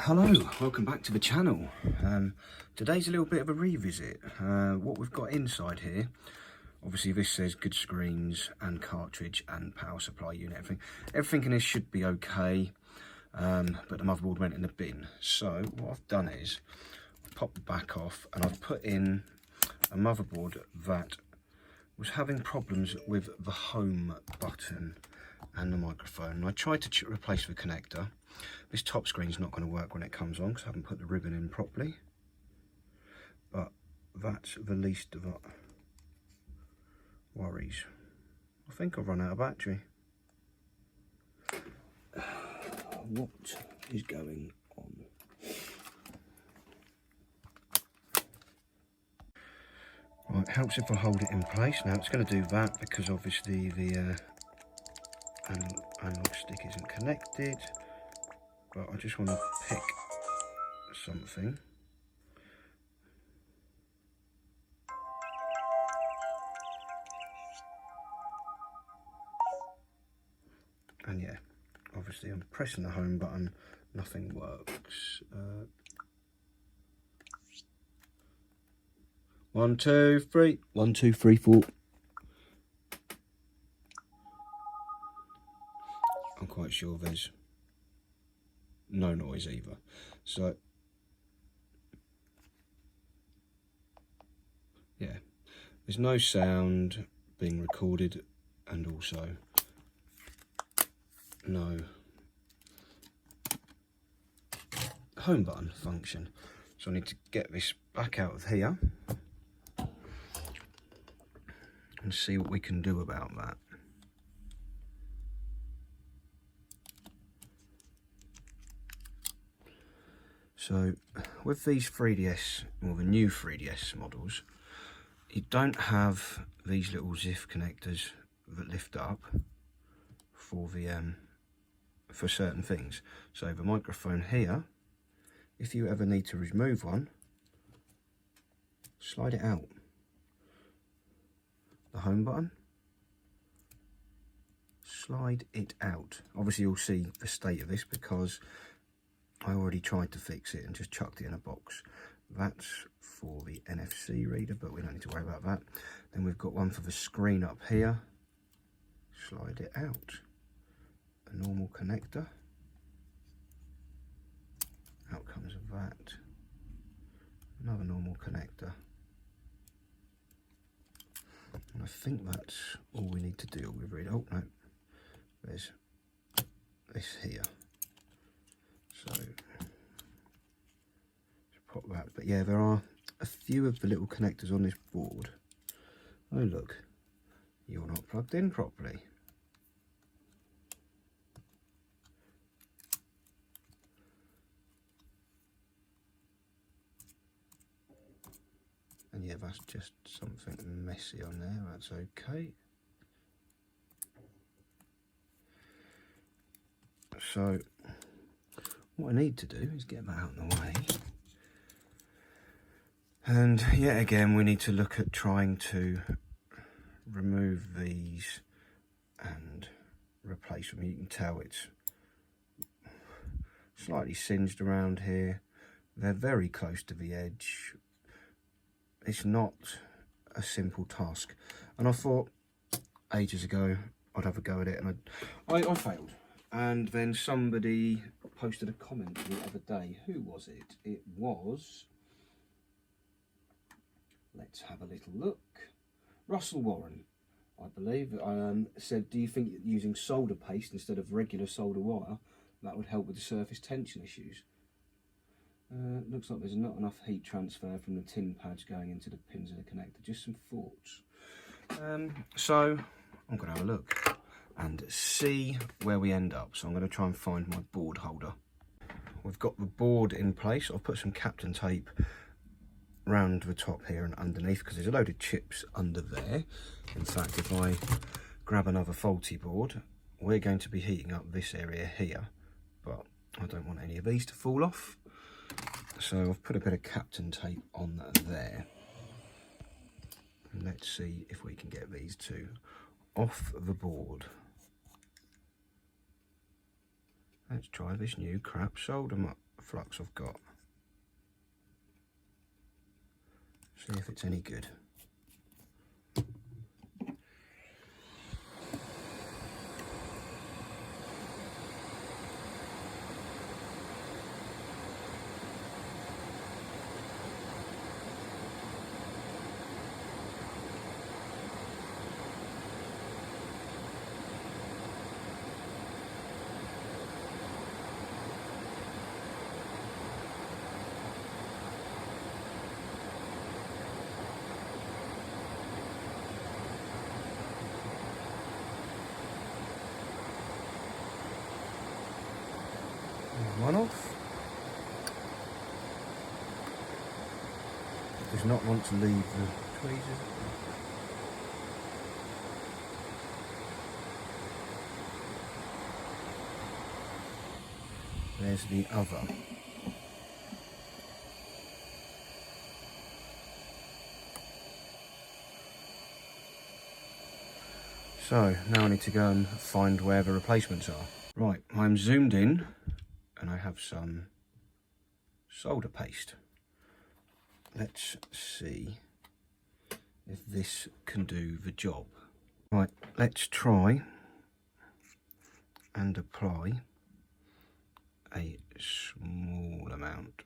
Hello, welcome back to the channel. Today's a little bit of a revisit. What we've got inside here, obviously this says good screens and cartridge and power supply unit, everything in this should be okay, but the motherboard went in the bin. So what I've done is I've popped the back off and I've put in a motherboard that was having problems with the home button and the microphone. I tried to replace the connector. This top screen's not going to work when it comes on because I haven't put the ribbon in properly, but that's the least of our worries. I think I've run out of battery. What is going on? Right, it helps if I hold it in place. Now it's going to do that because obviously the analog stick isn't connected, but I just want to pick something. And yeah, obviously I'm pressing the home button, nothing works. 1, 2, 3, 1, 2, 3, 4. I'm quite sure there's no noise either. So yeah, there's no sound being recorded and also no home button function. So I need to get this back out of here and see what we can do about that. So with these 3DS, or the new 3DS models, you don't have these little ZIF connectors that lift up for the for certain things. So the microphone here, if you ever need to remove one, slide it out. The home button, slide it out. Obviously you'll see the state of this because I already tried to fix it and just chucked it in a box. That's for the NFC reader, but we don't need to worry about that. Then we've got one for the screen up here. Slide it out. A normal connector. Out comes that. Another normal connector. And I think that's all we need to deal with really. Oh no, there's this here. So pop that. But yeah, there are a few of the little connectors on this board. Oh look, you're not plugged in properly. And yeah, that's just something messy on there. That's okay. So what I need to do is get that out of the way. And yet again, we need to look at trying to remove these and replace them. You can tell it's slightly singed around here. They're very close to the edge. It's not a simple task. And I thought ages ago I'd have a go at it, and I failed. And then somebody posted a comment the other day. Who was it? It was, let's have a little look, Russell Warren, I believe, said, do you think using solder paste instead of regular solder wire, that would help with the surface tension issues? Looks like there's not enough heat transfer from the tin pads going into the pins of the connector. Just some thoughts. So I'm going to have a look and see where we end up. So I'm going to try and find my board holder. We've got the board in place. I've put some Captain tape round the top here and underneath because there's a load of chips under there. In fact, if I grab another faulty board, we're going to be heating up this area here, but I don't want any of these to fall off. So I've put a bit of Captain tape on there. And let's see if we can get these two off the board. Let's try this new crap solder flux I've got. See if it's any good. One off. It does not want to leave the tweezers. There's the other. So now I need to go and find where the replacements are. Right, I'm zoomed in and I have some solder paste. Let's see if this can do the job. Right, let's try and apply a small amount.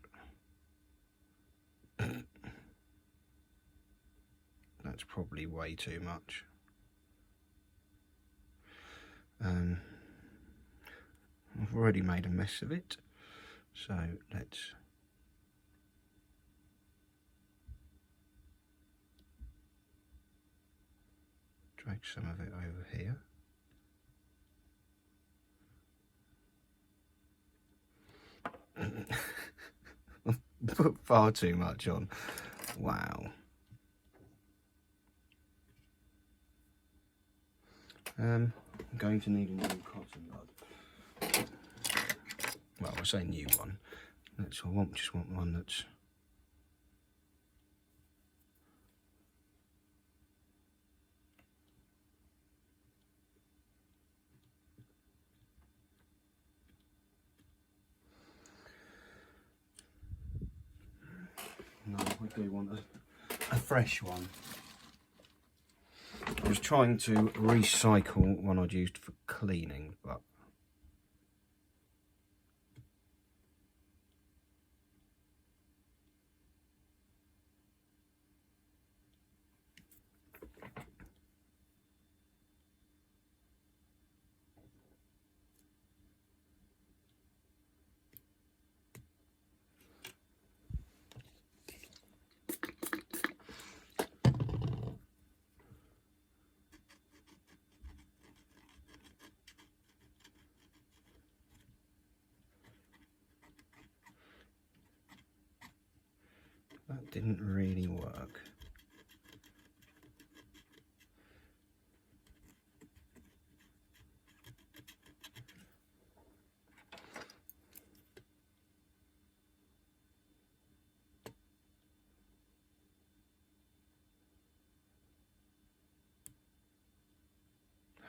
That's probably way too much. I've already made a mess of it, so let's drag some of it over here. I've put far too much on. Wow. I'm going to need a new cotton bud. Well, I say new one. I just want one that's no, I do want a fresh one. I was trying to recycle one I'd used for cleaning, but that didn't really work.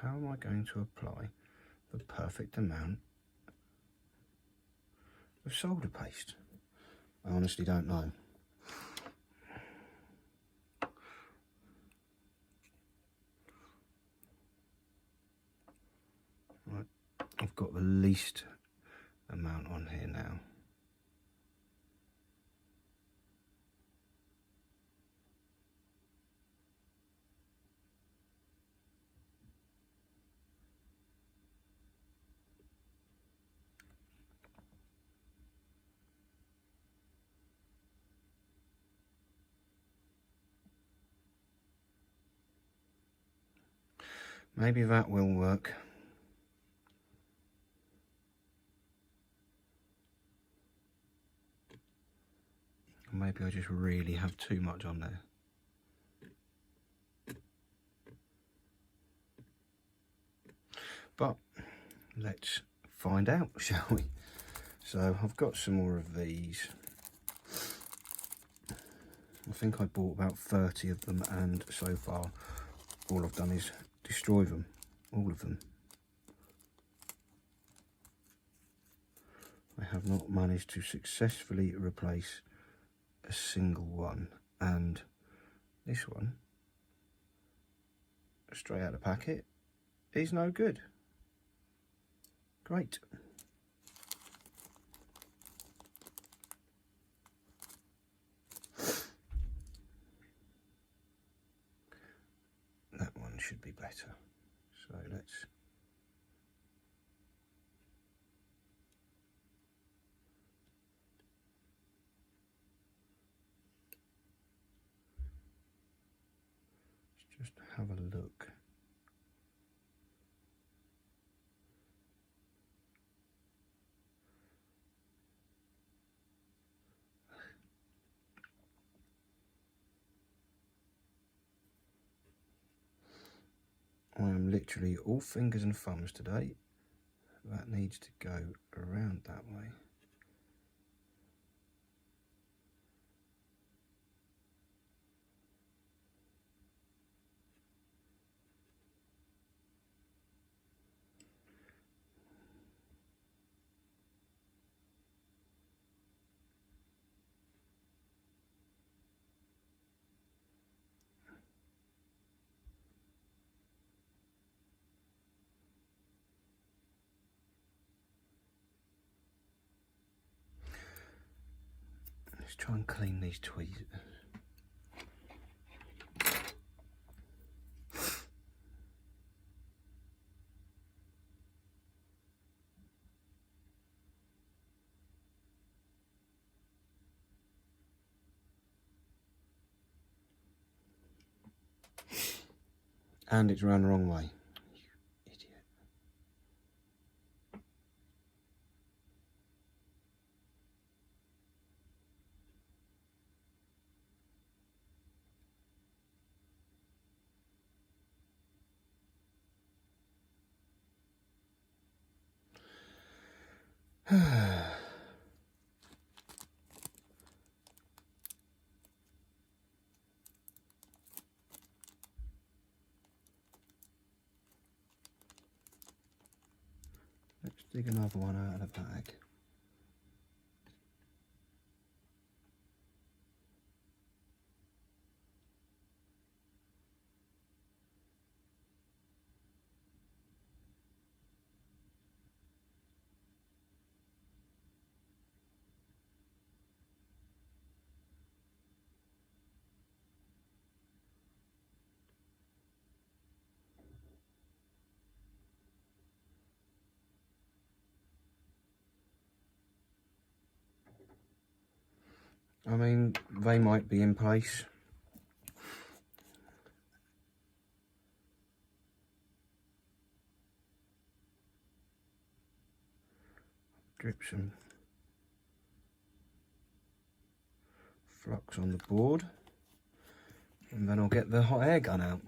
How am I going to apply the perfect amount of solder paste? I honestly don't know. Right, I've got the least amount on here now. Maybe that will work. Or maybe I just really have too much on there. But let's find out, shall we? So I've got some more of these. I think I bought about 30 of them, and so far all I've done is destroy them, all of them. I have not managed to successfully replace a single one, and this one, straight out of the packet, is no good. Great. That one should be better. So let's just have a look. I am literally all fingers and thumbs today. That needs to go around that way. Let's try and clean these tweezers. And it's run the wrong way. You idiot. Let's dig another one out of the bag. I mean, they might be in place. Drip some flux on the board, and then I'll get the hot air gun out.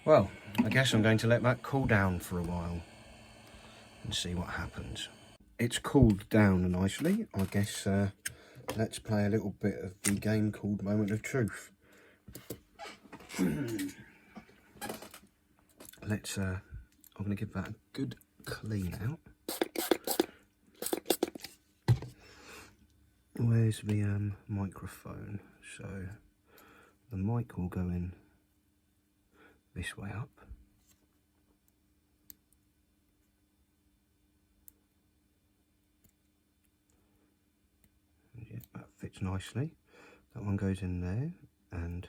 Well, I guess I'm going to let that cool down for a while and see what happens. It's cooled down nicely. I guess let's play a little bit of the game called Moment of Truth. Let's I'm going to give that a good clean out. Where's the microphone? So the mic will go in this way up. Yeah, that fits nicely. That one goes in there, and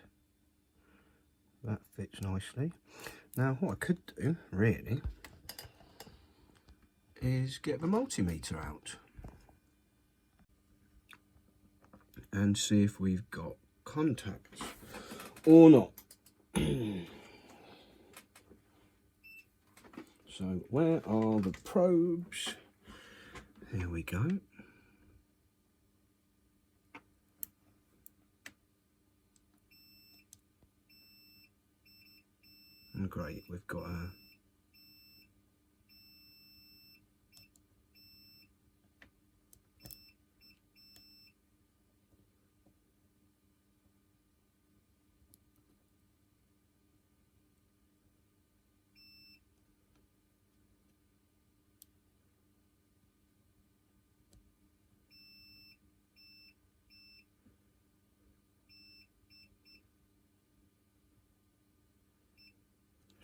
that fits nicely. Now what I could do, really, is get the multimeter out and see if we've got contacts or not. So where are the probes? Here we go. And great, we've got a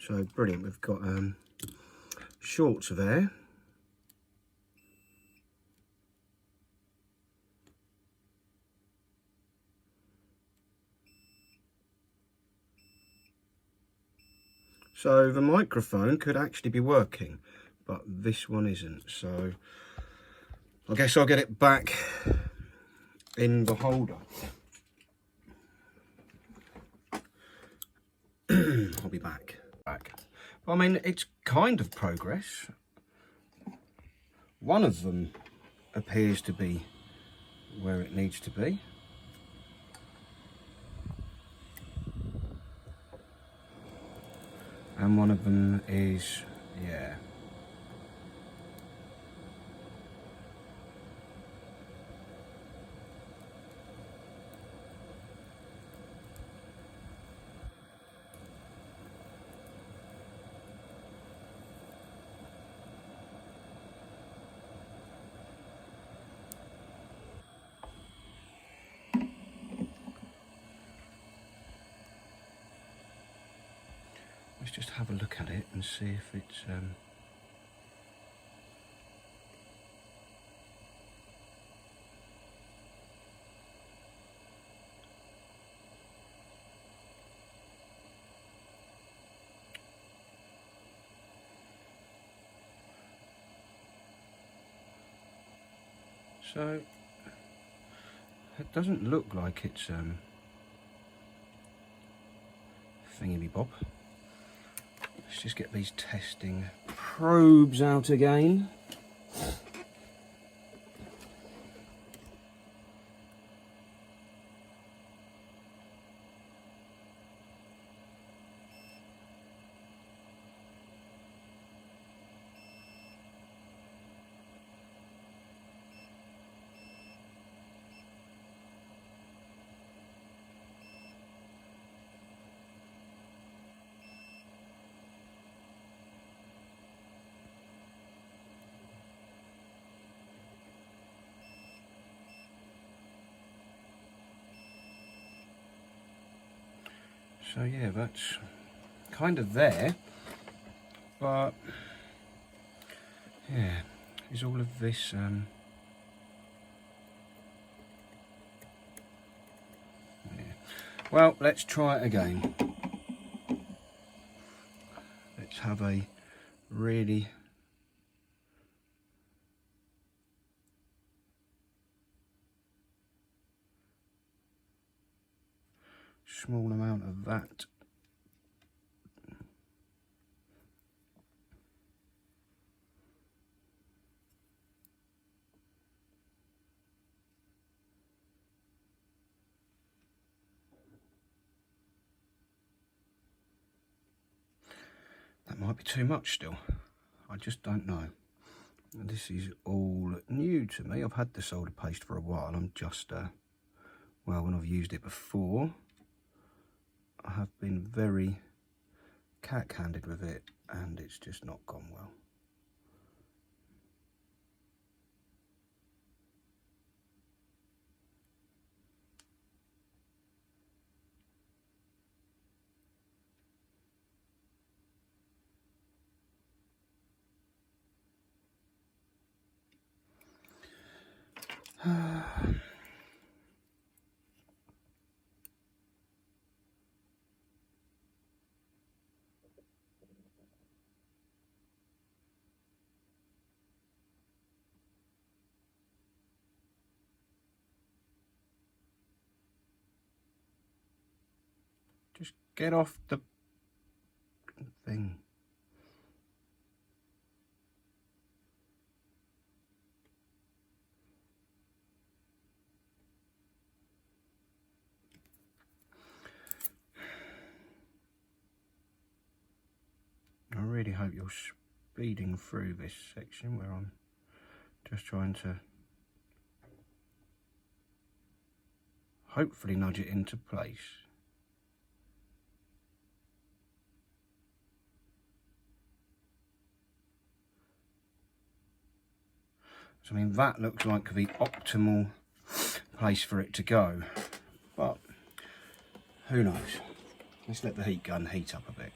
so brilliant, we've got shorts of air. So the microphone could actually be working, but this one isn't. So I guess I'll get it back in the holder. I'll be back. I mean, it's kind of progress. One of them appears to be where it needs to be. And one of them is, yeah. Let's just have a look at it and see if it's so it doesn't look like it's thingy-bob. Let's just get these testing probes out again. So yeah, that's kind of there, but yeah, is all of this yeah. Well, let's try it again. Let's have a really small amount of that. That might be too much still. I just don't know. This is all new to me. I've had the solder paste for a while. I'm just, well, when I've used it before, I have been very cack-handed with it, and it's just not gone well. Just get off the thing. I really hope you're speeding through this section where I'm just trying to hopefully nudge it into place. So I mean, that looks like the optimal place for it to go, but who knows? Let's let the heat gun heat up a bit.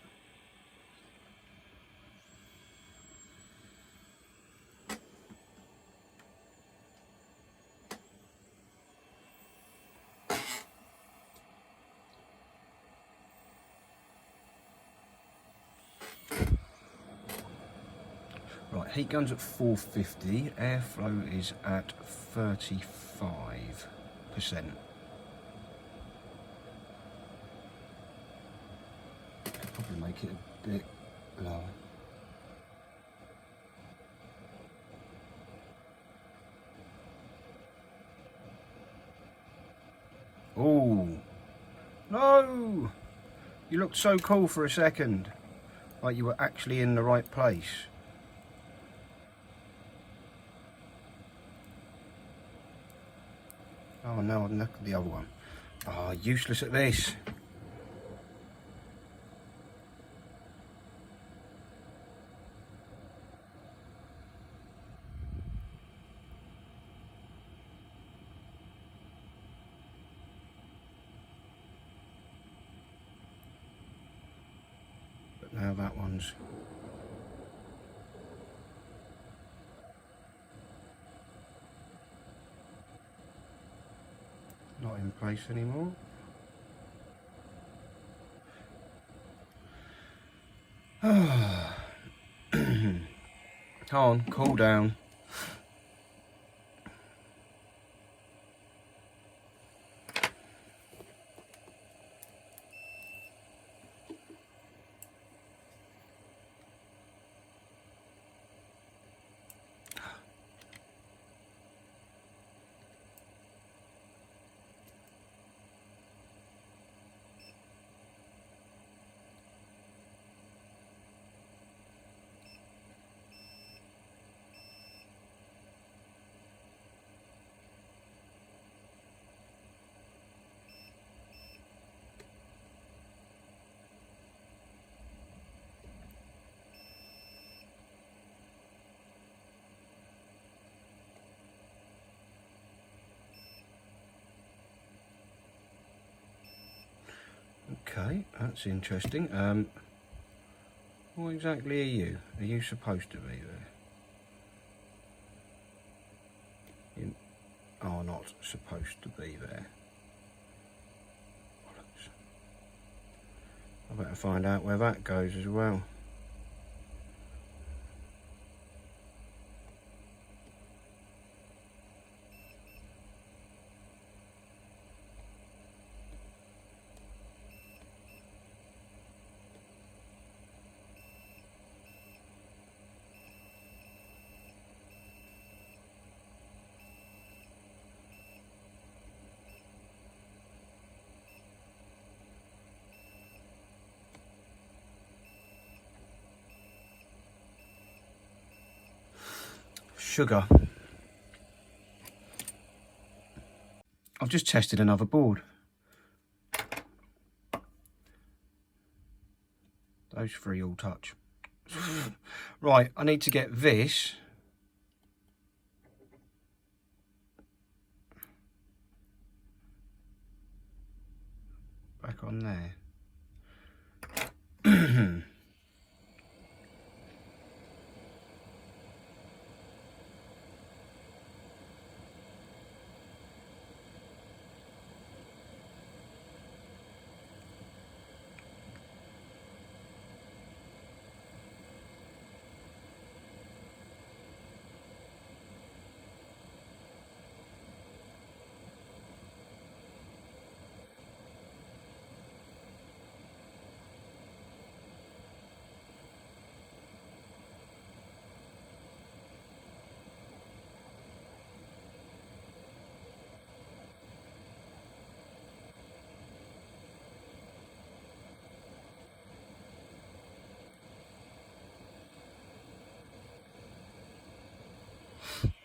Right, heat gun's at 450, airflow is at 35%. Could probably make it a bit lower. Oh, no! You looked so cool for a second, like you were actually in the right place. Oh no, look at the other one. Oh, useless at this. But now that one's not in place anymore. Come on, cool down. Okay, that's interesting. What exactly are you? Are you supposed to be there? You are not supposed to be there. Bollocks. I better find out where that goes as well. sugar. I've just tested another board. Those three all touch. Right, I need to get this back on there.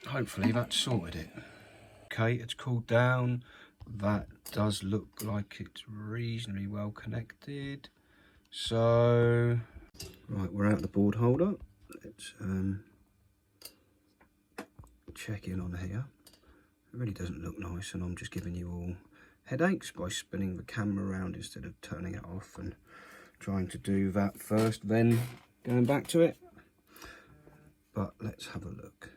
Hopefully that sorted it. Okay, it's cooled down. That does look like it's reasonably well connected. So, right, we're out the board holder. Let's check in on here. It really doesn't look nice, and I'm just giving you all headaches by spinning the camera around instead of turning it off and trying to do that first, then going back to it. But let's have a look.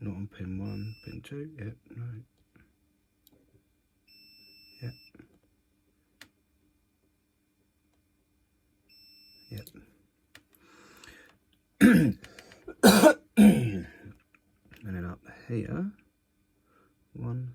Not on pin 1, pin 2, yep, no. Yep. Yep. And then up here, 1.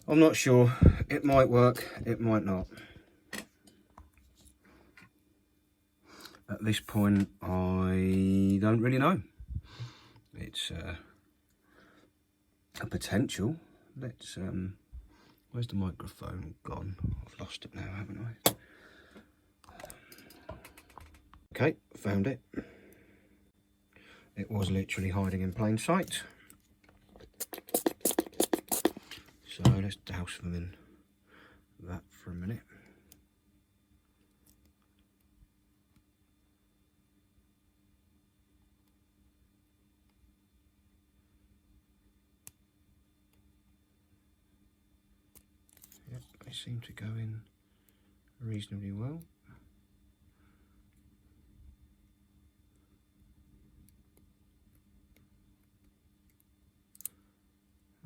I'm not sure. It might work, it might not. At this point, I don't really know. It's a potential. Let's, where's the microphone gone? I've lost it now, haven't I? Okay, found it. It was literally hiding in plain sight. So let's douse them in that for a minute. Yep, they seem to go in reasonably well.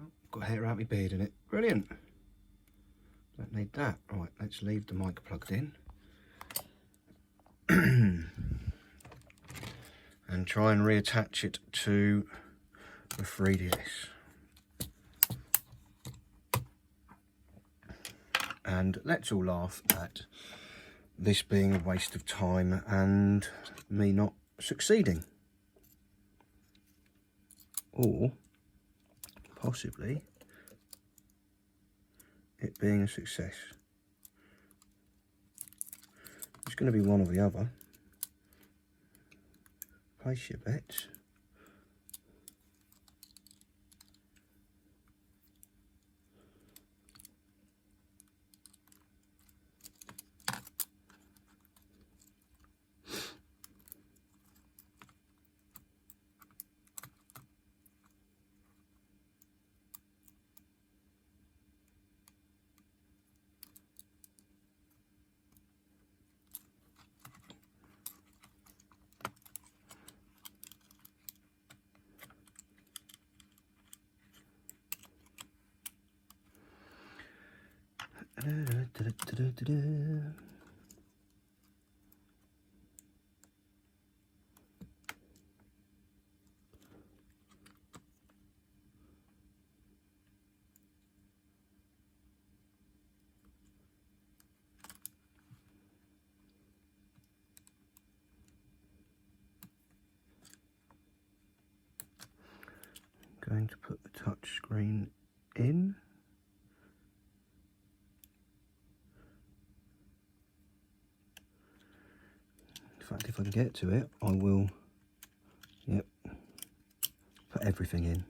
Oh, got hair out my beard in it. Brilliant. Don't need that. Right, let's leave the mic plugged in. And try and reattach it to the 3DS. And let's all laugh at this being a waste of time and me not succeeding. Or possibly it being a success. It's going to be one or the other. Place your bets. Going to put the touch screen in. In fact, if I can get to it, I will, yep, put everything in.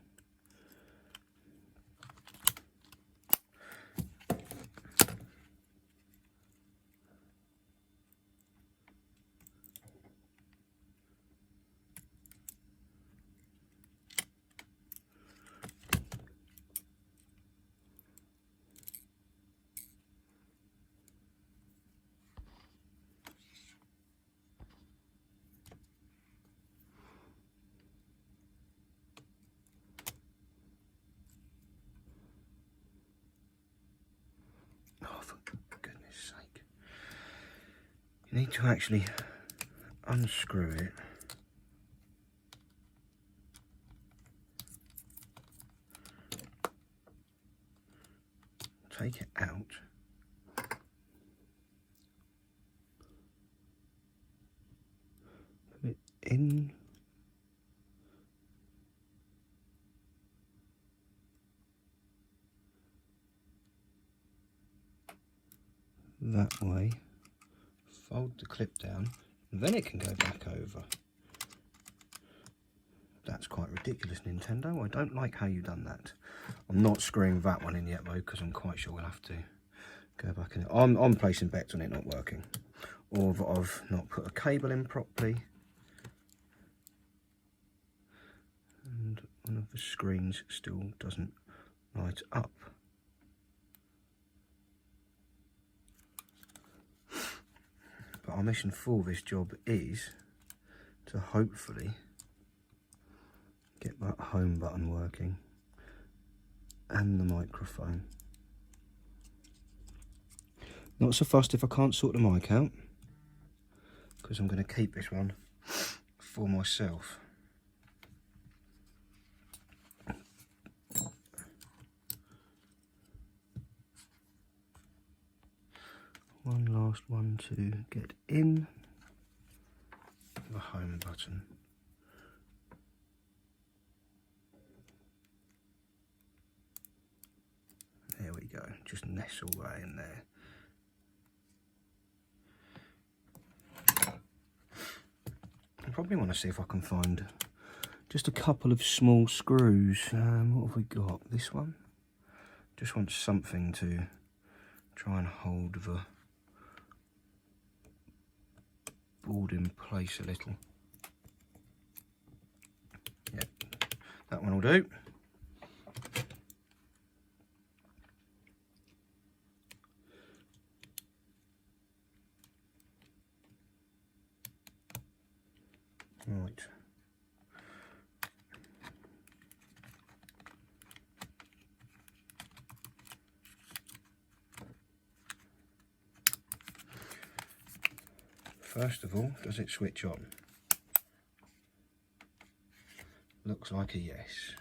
Oh, for goodness sake. You need to actually unscrew it. Take it out. Put it in. That way. Fold the clip down, and then it can go back over. That's quite ridiculous, Nintendo. I don't like how you've done that. I'm not screwing that one in yet though, because I'm quite sure we'll have to go back in it. I'm placing bets on it not working, or that I've not put a cable in properly, and one of the screens still doesn't light up. But our mission for this job is to hopefully get that home button working and the microphone. Not so fast if I can't sort the mic out, because I'm going to keep this one for myself. One last one to get in, the home button. There we go, just nestle right in there. I probably want to see if I can find just a couple of small screws. What have we got? This one? Just want something to try and hold the board in place a little. Yep, that one will do. Right. First of all, does it switch on? Looks like a yes.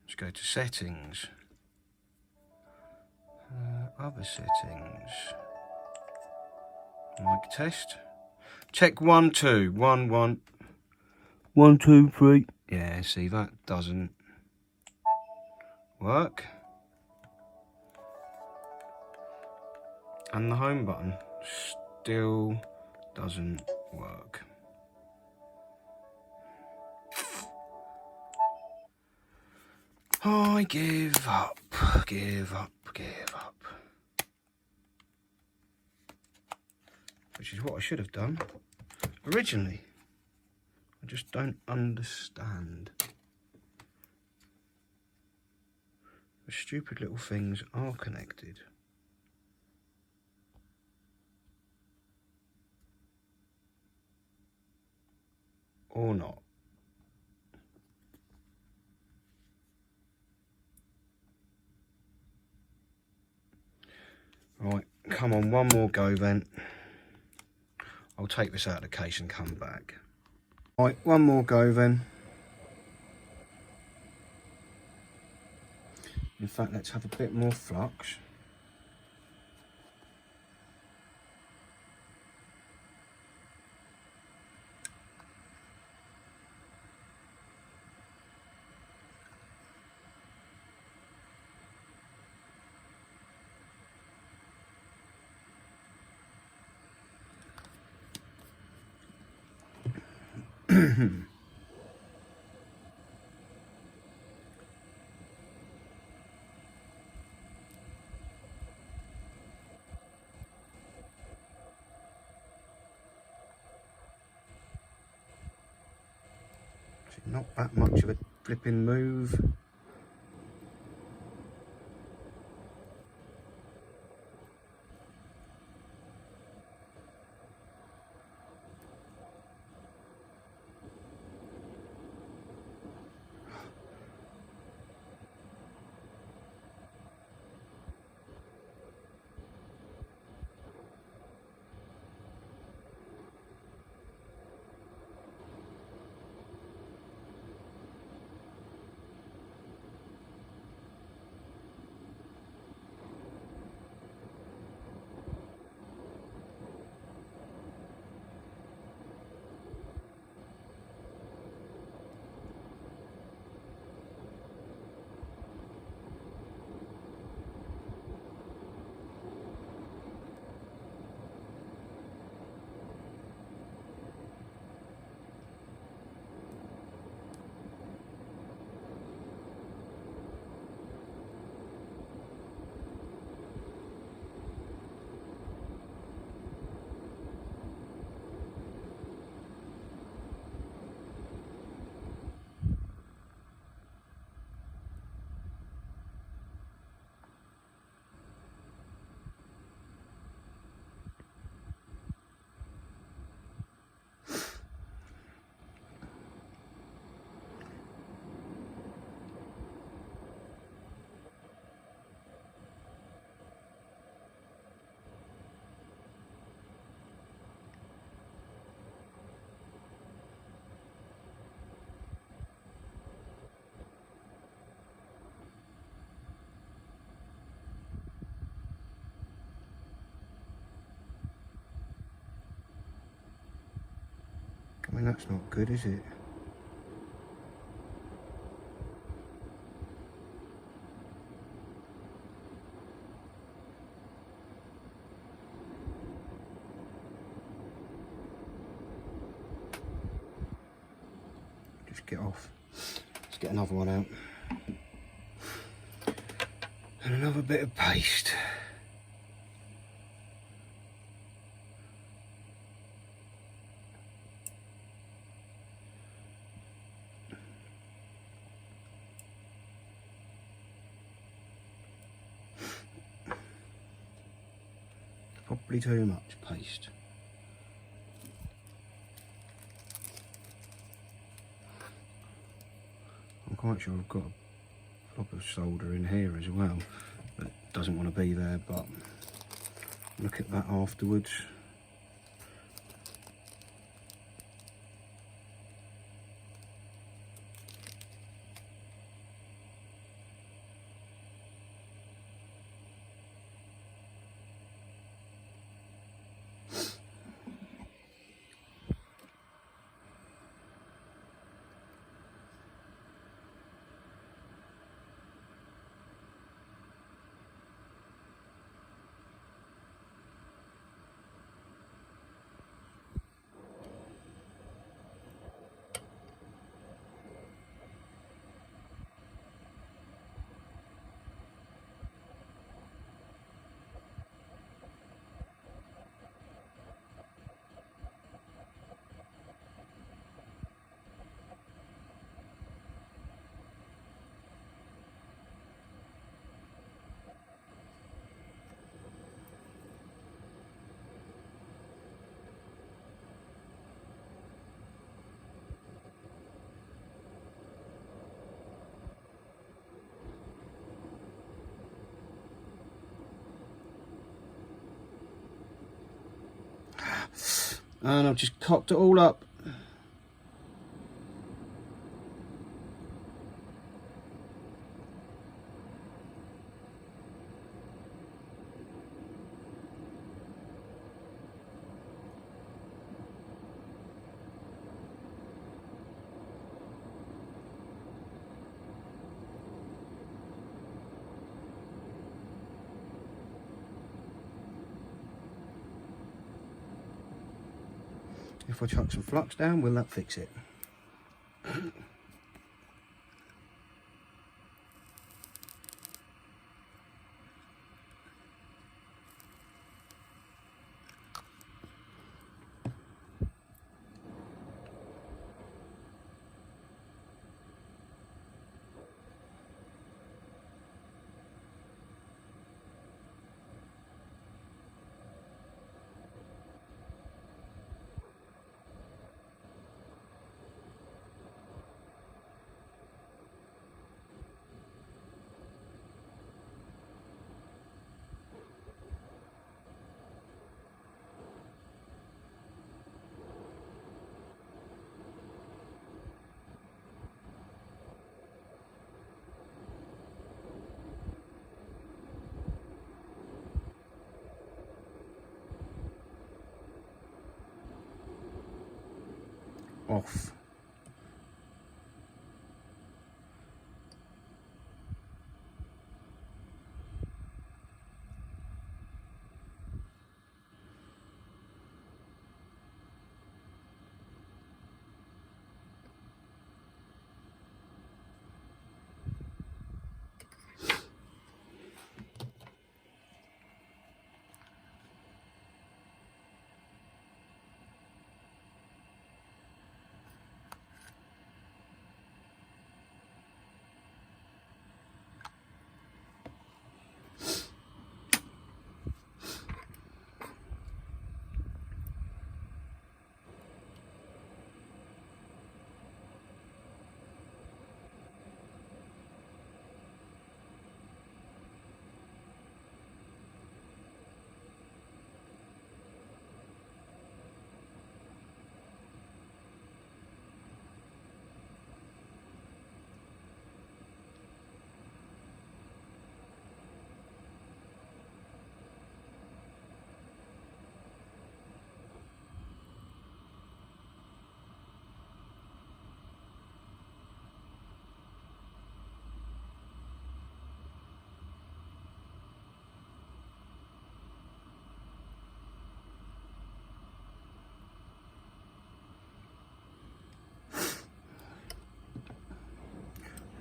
Let's go to settings. Other settings. Mic test. Check 1, 2, 1, 1. 1, 2, 3. Yeah, see, that doesn't work. And the home button still doesn't work. I give up, give up, give up. Which is what I should have done originally. I just don't understand The stupid little things are connected. Or not. Right, come on, one more go then. I'll take this out of the case and come back. Right, one more go then. In fact, let's have a bit more flux. Not that much of a flipping move. I mean, that's not good, is it? Just get off. Let's get another one out. And another bit of paste. Probably too much paste. I'm quite sure I've got a proper solder in here as well that doesn't want to be there, but look at that afterwards. And I've just cocked it all up. If I chuck some flux down, will that fix it? Off.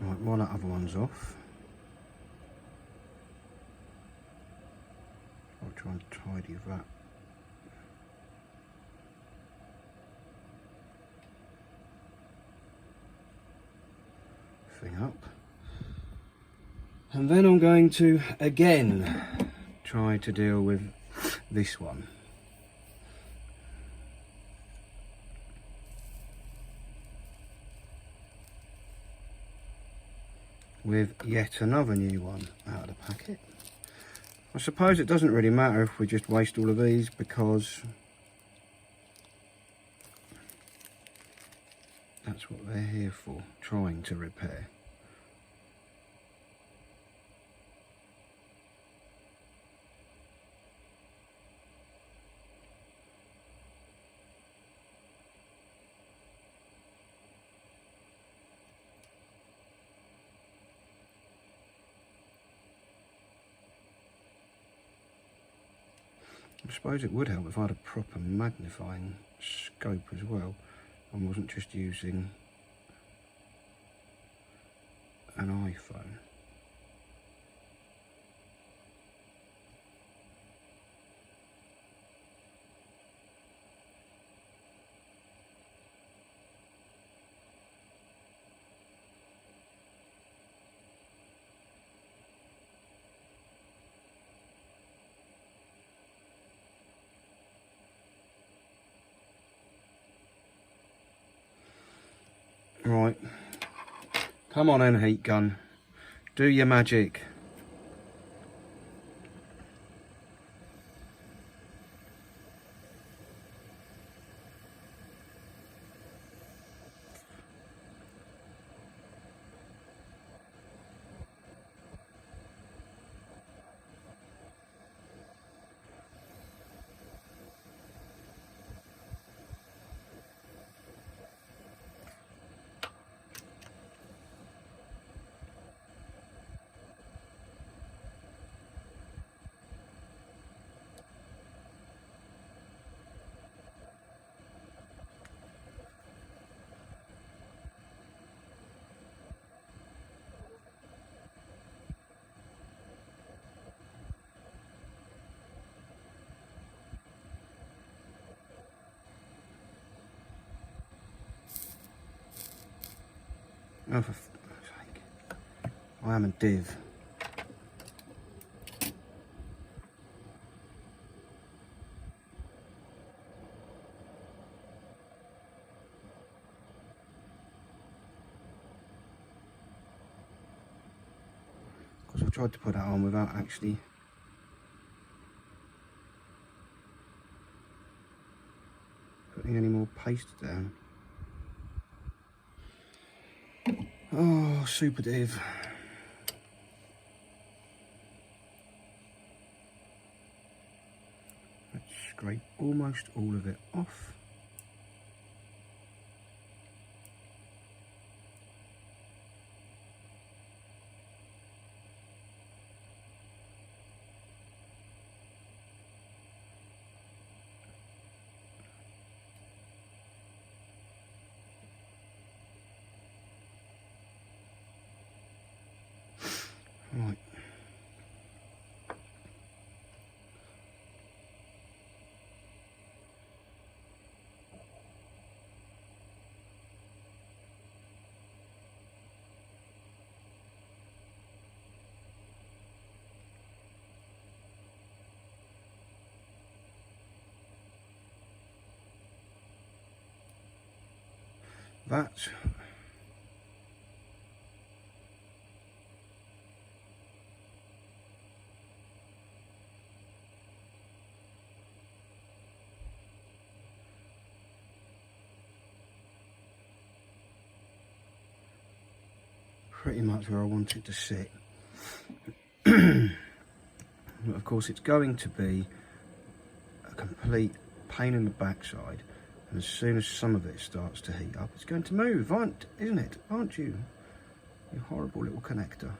Right, while that other one's off, I'll try and tidy that thing up. And then I'm going to again try to deal with this one. With yet another new one out of the packet. I suppose it doesn't really matter if we just waste all of these, because that's what they're here for, trying to repair. I suppose it would help if I had a proper magnifying scope as well and wasn't just using an iPhone. Right, come on then, heat gun, do your magic. Oh, for fuck's sake. I am a div. Because I tried to put that on without actually putting any more paste down. Oh, super div. Let's scrape almost all of it off. Right. That's pretty much where I want it to sit. Of course, it's going to be a complete pain in the backside, and as soon as some of it starts to heat up, it's going to move, isn't it? Aren't you? You horrible little connector.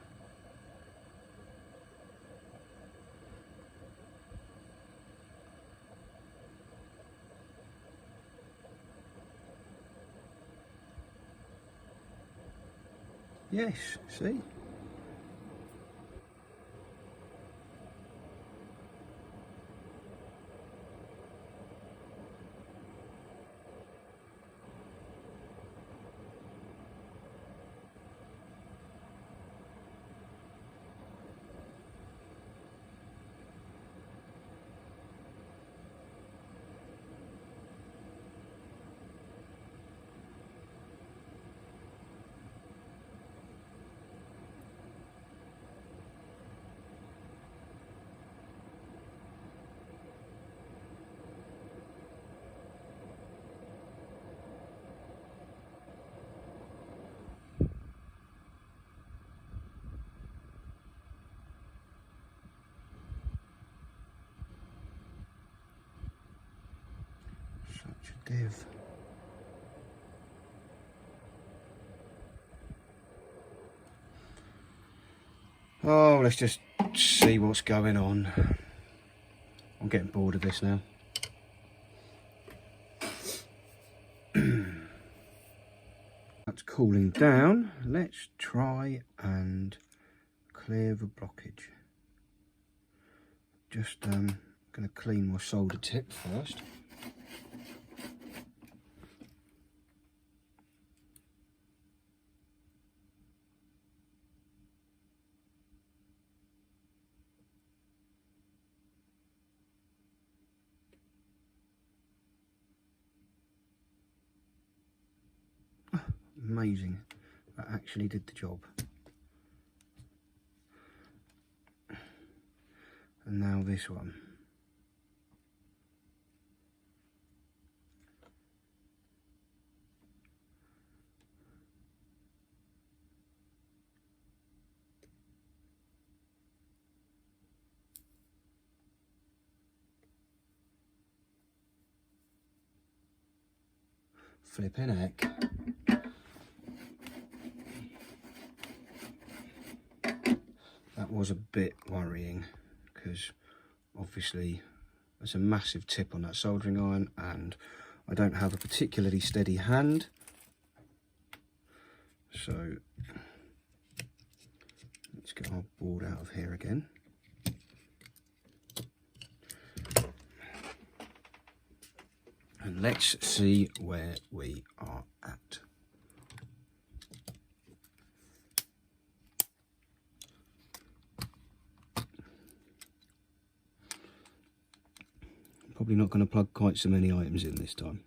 Yes, see? Such a div. Oh, let's just see what's going on. I'm getting bored of this now. That's cooling down. Let's try and clear the blockage. Just going to clean my solder tip first. Amazing, that actually did the job. And now this one. Flipping heck. That was a bit worrying, because obviously there's a massive tip on that soldering iron and I don't have a particularly steady hand. So let's get our board out of here again. And let's see where we are at. Probably not going to plug quite so many items in this time.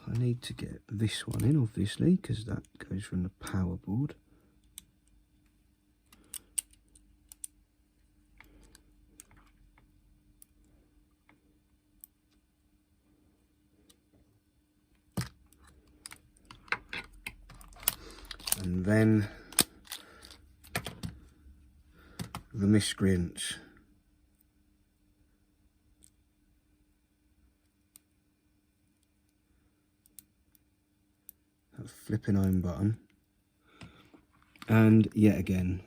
I need to get this one in, obviously, because that goes from the power board. And then the miscreants. That flipping home button. And yet again,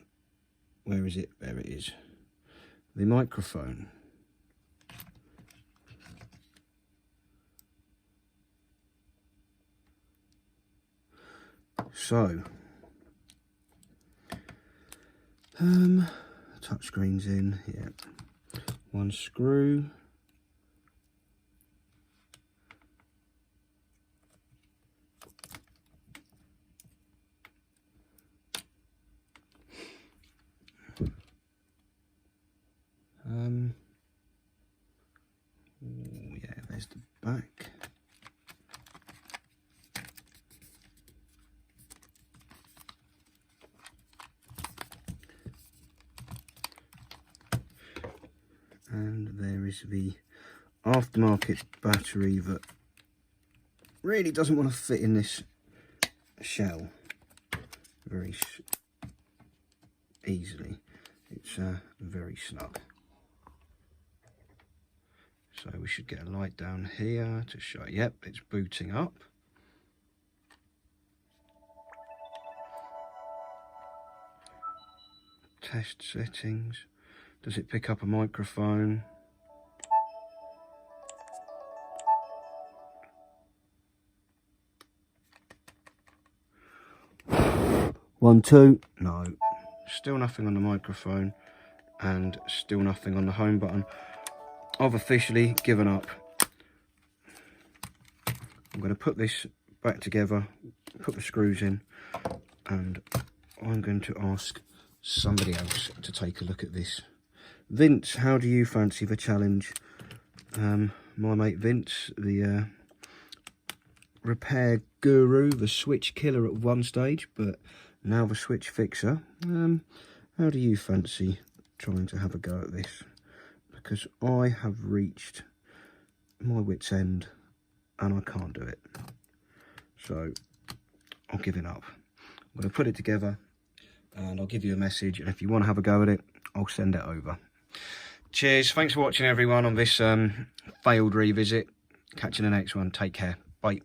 where is it? There it is. The microphone. So, touchscreen's in, yeah. One screw. Yeah, there's the back. And there is the aftermarket battery that really doesn't want to fit in this shell very easily. It's very snug. So we should get a light down here to show, yep, it's booting up. Test settings. Does it pick up a microphone? One, two, no. Still nothing on the microphone and still nothing on the home button. I've officially given up. I'm going to put this back together, put the screws in, and I'm going to ask somebody else to take a look at this. Vince, how do you fancy the challenge? My mate Vince, the repair guru, the switch killer at one stage, but now the switch fixer. How do you fancy trying to have a go at this? Because I have reached my wit's end and I can't do it. So I'll give it up. I'm going to put it together and I'll give you a message, and if you want to have a go at it, I'll send it over. Cheers, thanks for watching everyone on this failed revisit. Catch you in the next one, take care, bye.